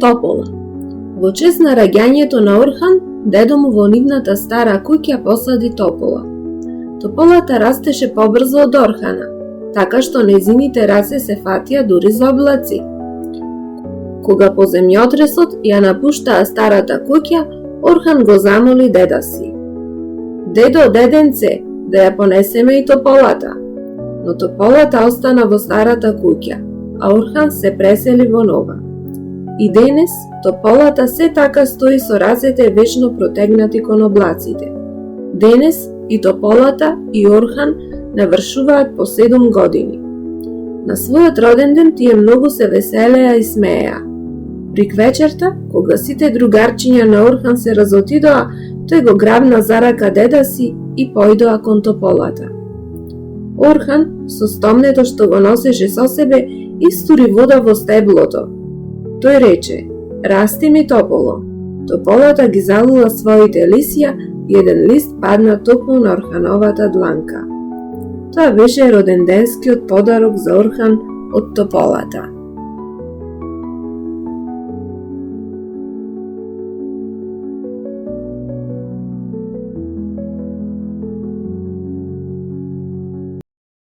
Топола. Во чест на раѓањето на Орхан, дедо му во нивната стара куќа посади топола. Тополата растеше побрзо од Орхана, така што нејзините раце се фатија дури за облаци. Кога по земјотресот ја напуштаа старата куќа, Орхан го замоли деда си: "Дедо, деденце, да ја понесеме и тополата." Но тополата остана во старата куќа, а Орхан се пресели во нова. И денес тополата се така стои со рацете вечно протегнати кон облаците. Денес и тополата и Орхан навршуваат по 7 години. На својот роден ден тие многу се веселеа и смееа. Прик вечерта, кога сите другарчиња на Орхан се разотидоа, тој го грабна за рака деда си и појдоа кон тополата. Орхан, со стомнето што го носеше со себе, истури вода во стеблото. Тој рече: "Расти ми, тополо." Тополата ги залула своите лисја и еден лист падна токму на Орхановата дланка. Тоа беше роденденскиот подарок за Орхан од тополата.